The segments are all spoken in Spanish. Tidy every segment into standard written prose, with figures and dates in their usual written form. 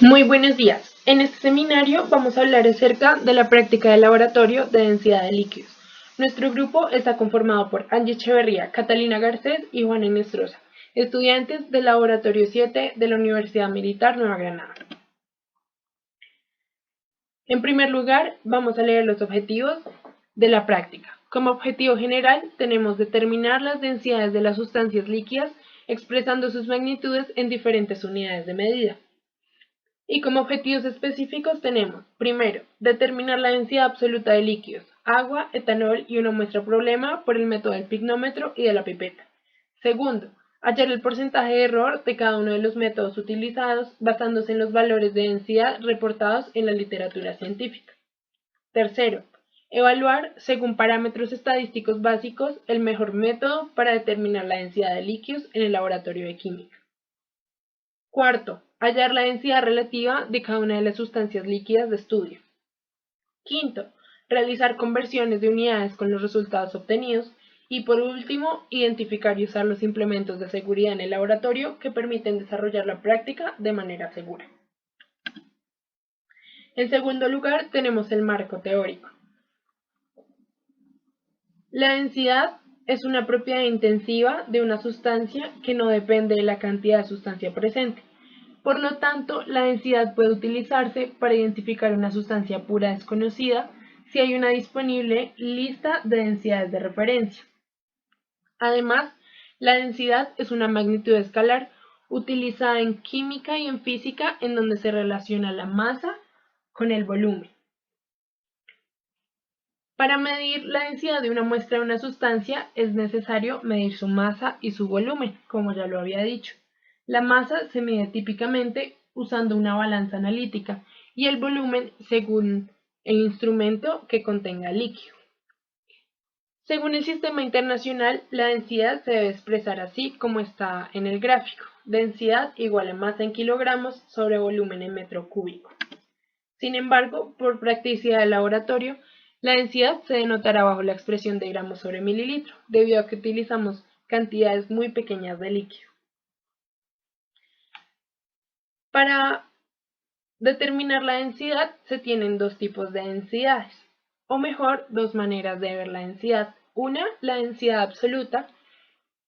Muy buenos días. En este seminario vamos a hablar acerca de la práctica de laboratorio de densidad de líquidos. Nuestro grupo está conformado por Angie Echeverría, Catalina Garcés y Juan Enestrosa, estudiantes del Laboratorio 7 de la Universidad Militar Nueva Granada. En primer lugar, vamos a leer los objetivos de la práctica. Como objetivo general, tenemos determinar las densidades de las sustancias líquidas expresando sus magnitudes en diferentes unidades de medida. Y como objetivos específicos tenemos, primero, determinar la densidad absoluta de líquidos, agua, etanol y una muestra problema por el método del pignómetro y de la pipeta. Segundo, hallar el porcentaje de error de cada uno de los métodos utilizados basándose en los valores de densidad reportados en la literatura científica. Tercero, evaluar, según parámetros estadísticos básicos, el mejor método para determinar la densidad de líquidos en el laboratorio de química. Cuarto, hallar la densidad relativa de cada una de las sustancias líquidas de estudio. Quinto, realizar conversiones de unidades con los resultados obtenidos. Y por último, identificar y usar los implementos de seguridad en el laboratorio que permiten desarrollar la práctica de manera segura. En segundo lugar, tenemos el marco teórico. La densidad es una propiedad intensiva de una sustancia que no depende de la cantidad de sustancia presente. Por lo tanto, la densidad puede utilizarse para identificar una sustancia pura desconocida si hay una disponible lista de densidades de referencia. Además, la densidad es una magnitud escalar utilizada en química y en física en donde se relaciona la masa con el volumen. Para medir la densidad de una muestra de una sustancia es necesario medir su masa y su volumen, como ya lo había dicho. La masa se mide típicamente usando una balanza analítica y el volumen según el instrumento que contenga el líquido. Según el sistema internacional, la densidad se debe expresar así como está en el gráfico. Densidad igual a masa en kilogramos sobre volumen en metro cúbico. Sin embargo, por practicidad del laboratorio, la densidad se denotará bajo la expresión de gramos sobre mililitro, debido a que utilizamos cantidades muy pequeñas de líquido. Para determinar la densidad se tienen dos tipos de densidades, o mejor, dos maneras de ver la densidad. Una, la densidad absoluta,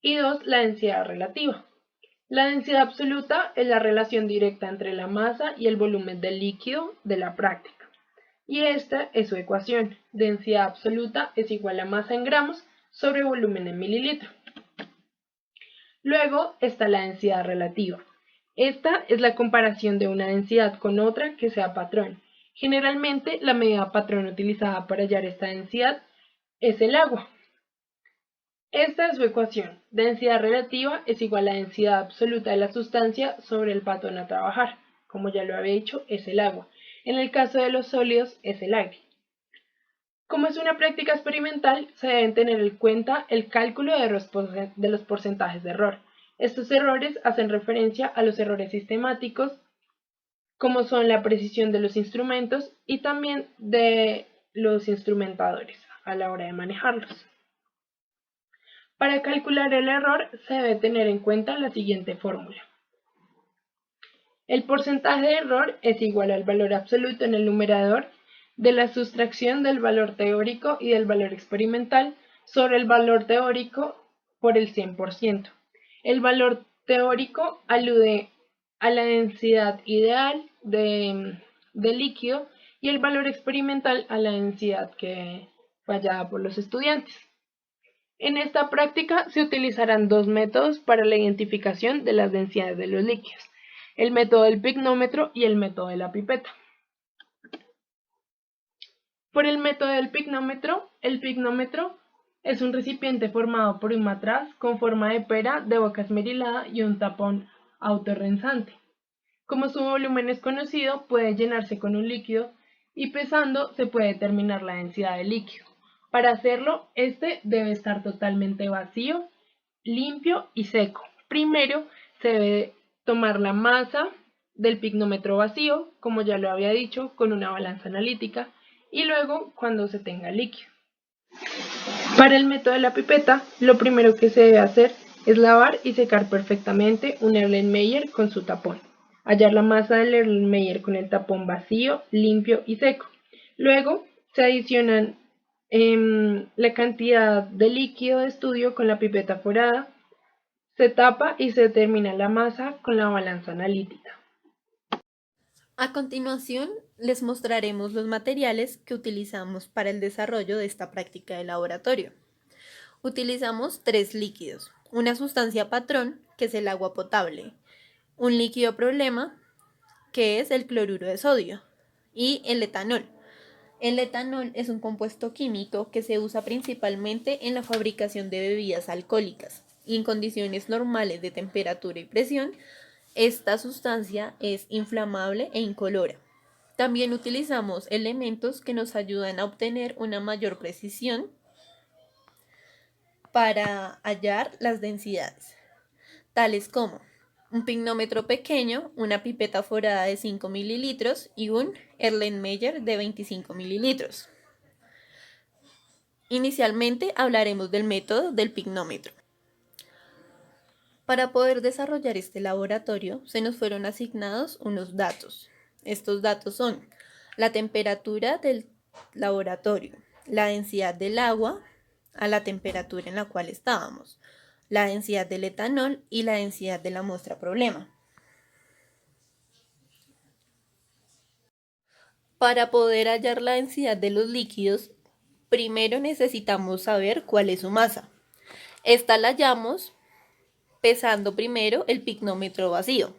y dos, la densidad relativa. La densidad absoluta es la relación directa entre la masa y el volumen del líquido de la práctica. Y esta es su ecuación. Densidad absoluta es igual a masa en gramos sobre volumen en mililitro. Luego está la densidad relativa. Esta es la comparación de una densidad con otra que sea patrón. Generalmente la medida patrón utilizada para hallar esta densidad es el agua. Esta es su ecuación. Densidad relativa es igual a densidad absoluta de la sustancia sobre el patrón a trabajar. Como ya lo había dicho, es el agua. En el caso de los sólidos, es el aire. Como es una práctica experimental, se deben tener en cuenta el cálculo de los porcentajes de error. Estos errores hacen referencia a los errores sistemáticos, como son la precisión de los instrumentos y también de los instrumentadores a la hora de manejarlos. Para calcular el error se debe tener en cuenta la siguiente fórmula. El porcentaje de error es igual al valor absoluto en el numerador de la sustracción del valor teórico y del valor experimental sobre el valor teórico por el 100%. El valor teórico alude a la densidad ideal de líquido y el valor experimental a la densidad que fue hallada por los estudiantes. En esta práctica se utilizarán dos métodos para la identificación de las densidades de los líquidos, el método del pignómetro y el método de la pipeta. Por el método del pignómetro, el pignómetro es un recipiente formado por un matraz con forma de pera de boca esmerilada y un tapón autorrenzante. Como su volumen es conocido, puede llenarse con un líquido y pesando se puede determinar la densidad del líquido. Para hacerlo, este debe estar totalmente vacío, limpio y seco. Primero se debe tomar la masa del pignómetro vacío, como ya lo había dicho, con una balanza analítica, y luego cuando se tenga líquido. Para el método de la pipeta, lo primero que se debe hacer es lavar y secar perfectamente un Erlenmeyer con su tapón. hallar la masa del Erlenmeyer con el tapón vacío, limpio y seco. Luego se adicionan la cantidad de líquido de estudio con la pipeta forada, se tapa y se determina la masa con la balanza analítica. A continuación, les mostraremos los materiales que utilizamos para el desarrollo de esta práctica de laboratorio. Utilizamos 3 líquidos: una sustancia patrón, que es el agua potable, un líquido problema, que es el cloruro de sodio, y el etanol. El etanol es un compuesto químico que se usa principalmente en la fabricación de bebidas alcohólicas, y en condiciones normales de temperatura y presión, esta sustancia es inflamable e incolora. También utilizamos elementos que nos ayudan a obtener una mayor precisión para hallar las densidades, tales como un pignómetro pequeño, una pipeta forada de 5 mililitros y un Erlenmeyer de 25 mililitros. Inicialmente hablaremos del método del pignómetro. Para poder desarrollar este laboratorio se nos fueron asignados unos datos. Estos datos son la temperatura del laboratorio, la densidad del agua a la temperatura en la cual estábamos, la densidad del etanol y la densidad de la muestra problema. Para poder hallar la densidad de los líquidos, primero necesitamos saber cuál es su masa. Esta la hallamos pesando primero el pignómetro vacío.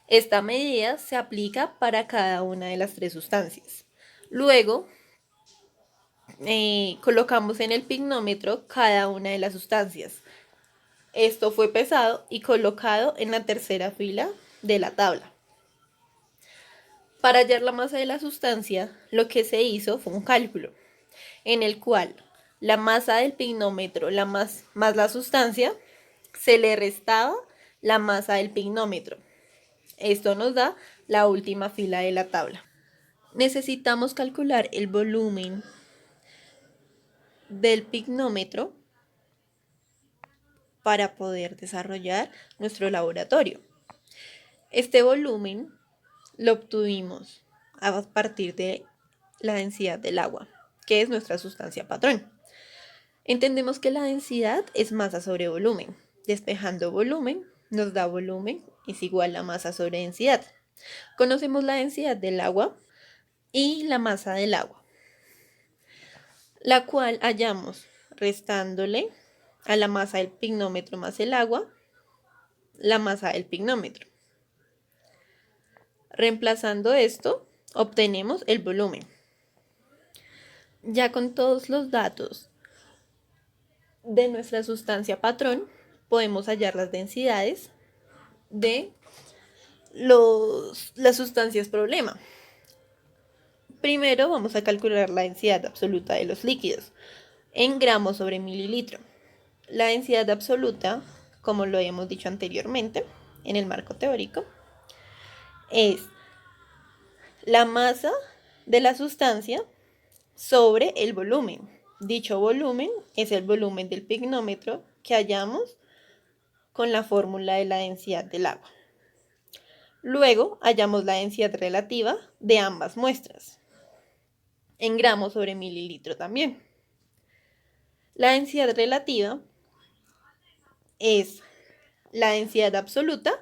Esta medida se aplica para cada una de las 3 sustancias. Luego, colocamos en el pignómetro cada una de las sustancias. Esto fue pesado y colocado en la tercera fila de la tabla. Para hallar la masa de la sustancia, lo que se hizo fue un cálculo, en el cual la masa del pignómetro más la sustancia, se le restaba la masa del pignómetro. Esto nos da la última fila de la tabla. Necesitamos calcular el volumen del pignómetro para poder desarrollar nuestro laboratorio. Este volumen lo obtuvimos a partir de la densidad del agua, que es nuestra sustancia patrón. Entendemos que la densidad es masa sobre volumen. Despejando volumen nos da volumen es igual a masa sobre densidad. Conocemos la densidad del agua y la masa del agua, la cual hallamos restándole a la masa del pignómetro más el agua, la masa del pignómetro. Reemplazando esto, obtenemos el volumen. Ya con todos los datos de nuestra sustancia patrón, podemos hallar las densidades de las sustancias problema. Primero vamos a calcular la densidad absoluta de los líquidos en gramos sobre mililitro. La densidad absoluta, como lo hemos dicho anteriormente en el marco teórico, es la masa de la sustancia sobre el volumen. Dicho volumen es el volumen del pignómetro que hallamos con la fórmula de la densidad del agua. Luego hallamos la densidad relativa de ambas muestras, en gramos sobre mililitro también. La densidad relativa es la densidad absoluta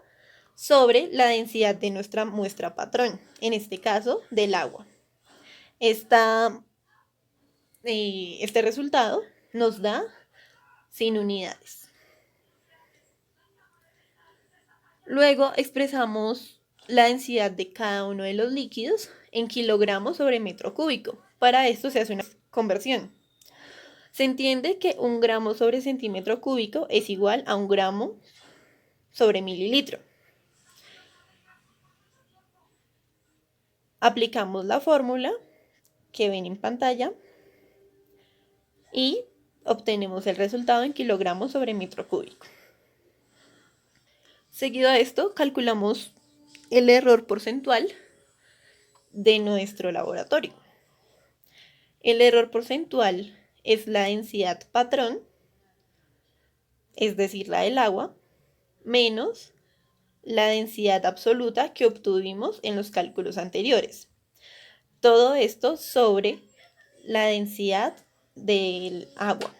sobre la densidad de nuestra muestra patrón, en este caso del agua. Este resultado nos da 100 unidades. Luego expresamos la densidad de cada uno de los líquidos en kilogramos sobre metro cúbico. Para esto se hace una conversión. Se entiende que 1 gramo sobre centímetro cúbico es igual a 1 gramo sobre mililitro. Aplicamos la fórmula que ven en pantalla y obtenemos el resultado en kilogramos sobre metro cúbico. Seguido a esto, calculamos el error porcentual de nuestro laboratorio. El error porcentual es la densidad patrón, es decir, la del agua, menos la densidad absoluta que obtuvimos en los cálculos anteriores. Todo esto sobre la densidad del agua.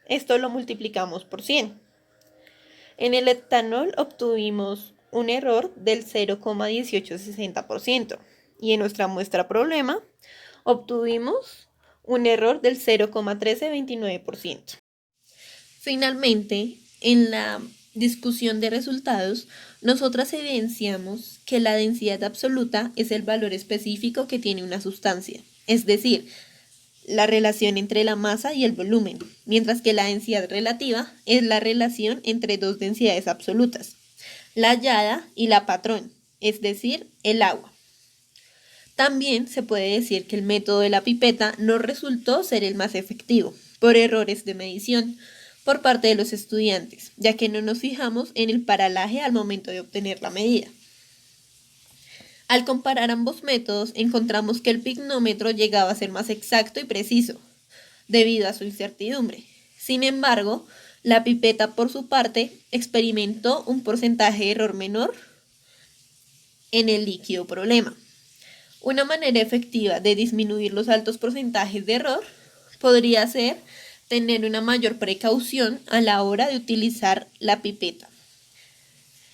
Esto lo multiplicamos por 100. En el etanol obtuvimos un error del 0,1860% y en nuestra muestra problema obtuvimos un error del 0,1329%. Finalmente, en la discusión de resultados, nosotras evidenciamos que la densidad absoluta es el valor específico que tiene una sustancia, es decir, la relación entre la masa y el volumen, mientras que la densidad relativa es la relación entre dos densidades absolutas, la hallada y la patrón, es decir, el agua. También se puede decir que el método de la pipeta no resultó ser el más efectivo, por errores de medición por parte de los estudiantes, ya que no nos fijamos en el paralaje al momento de obtener la medida. Al comparar ambos métodos, encontramos que el pignómetro llegaba a ser más exacto y preciso, debido a su incertidumbre. Sin embargo, la pipeta, por su parte, experimentó un porcentaje de error menor en el líquido problema. Una manera efectiva de disminuir los altos porcentajes de error podría ser tener una mayor precaución a la hora de utilizar la pipeta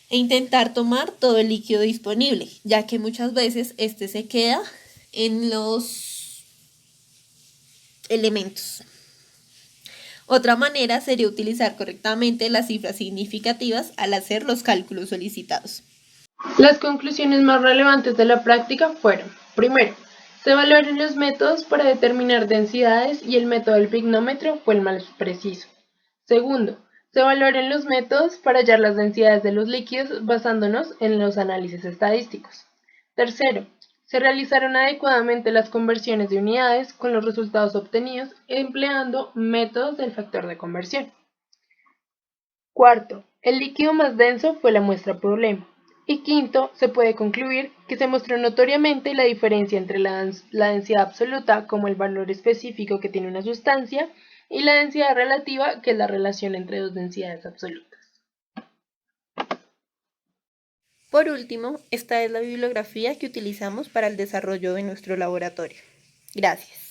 e intentar tomar todo el líquido disponible, ya que muchas veces este se queda en los elementos. Otra manera sería utilizar correctamente las cifras significativas al hacer los cálculos solicitados. Las conclusiones más relevantes de la práctica fueron: primero, se evaluaron los métodos para determinar densidades y el método del pignómetro fue el más preciso. Segundo, se evaluaron los métodos para hallar las densidades de los líquidos basándonos en los análisis estadísticos. Tercero, se realizaron adecuadamente las conversiones de unidades con los resultados obtenidos empleando métodos del factor de conversión. Cuarto, el líquido más denso fue la muestra problema. Y quinto, se puede concluir que se mostró notoriamente la diferencia entre la densidad absoluta como el valor específico que tiene una sustancia y la densidad relativa, que es la relación entre dos densidades absolutas. Por último, esta es la bibliografía que utilizamos para el desarrollo de nuestro laboratorio. Gracias.